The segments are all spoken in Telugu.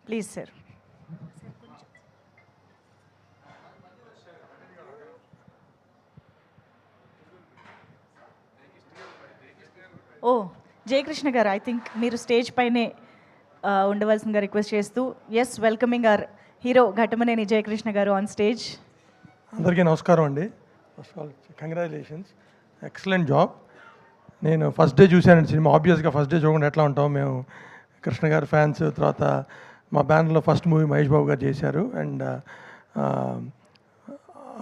Please sir. ఓ జయకృష్ణ గారు, ఐ థింక్ మీరు స్టేజ్ పైనే ఉండవలసిందిగా రిక్వెస్ట్ చేస్తూ, yes, welcoming our hero Ghattamaneni Jayakrishna garu on stage. అందరికీ నమస్కారం అండి. First of all congratulations, excellent job. నేను ఫస్ట్ డే చూశానండి సినిమా. ఆబ్వియస్గా ఫస్ట్ డే చూడకుండా ఎట్లా ఉంటాం, మేము కృష్ణ గారి ఫ్యాన్స్. తర్వాత మా బ్యానర్లో ఫస్ట్ మూవీ మహేష్ బాబు గారు చేశారు. అండ్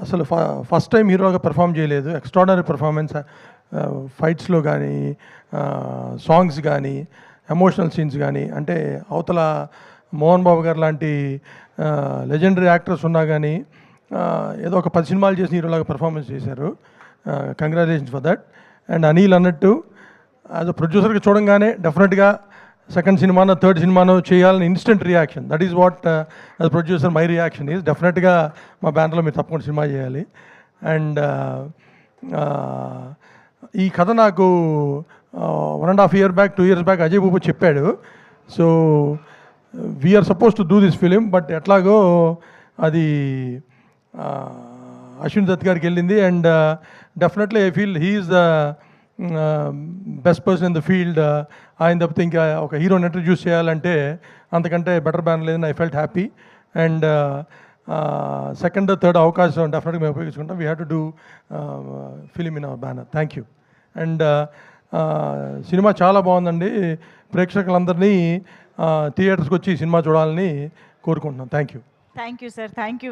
అసలు ఫస్ట్ టైం హీరోగా పెర్ఫామ్ చేయలేదు. ఎక్స్ట్రాడనరీ పెర్ఫార్మెన్స్, ఫైట్స్లో కానీ, సాంగ్స్ కానీ, ఎమోషనల్ సీన్స్ కానీ. అంటే అవతల మోహన్ బాబు గారు లాంటి లెజెండరీ యాక్టర్స్ ఉన్నా కానీ ఏదో ఒక 10 సినిమాలు చేసిన హీరోలాగా పెర్ఫార్మెన్స్ చేశారు. Congratulations for that. And Anil అన్నట్టు యాజ్ అ ప్రొడ్యూసర్గా చూడంగానే డెఫినెట్గా సెకండ్ సినిమానో థర్డ్ సినిమానో చేయాలని instant reaction. That is what as producer my reaction is. డెఫినెట్గా మా బ్యానర్లో మీరు తప్పకుండా సినిమా చేయాలి. అండ్ ఈ కథ నాకు 1.5 years back, 2 years back Ajay Babu చెప్పాడు. So we are suppose to do this film, but ఎట్లాగో అది అశ్విన్ దత్ గారికి వెళ్ళింది. And definitely I feel he's the best person in the field. ఆయన తప్పితే ఇంకా ఒక హీరోని ఇంట్రడ్యూస్ చేయాలంటే అంతకంటే బెటర్ బ్యానర్ లేదని I felt happy. And second third అవకాశం డెఫినెట్గా మేము ఉపయోగించుకుంటాం. We have to do film in our banner. Thank you. And cinema చాలా బాగుందండి. ప్రేక్షకులందరినీ థియేటర్స్కి వచ్చి సినిమా చూడాలని కోరుకుంటున్నాం. Thank you. Thank you sir, thank you.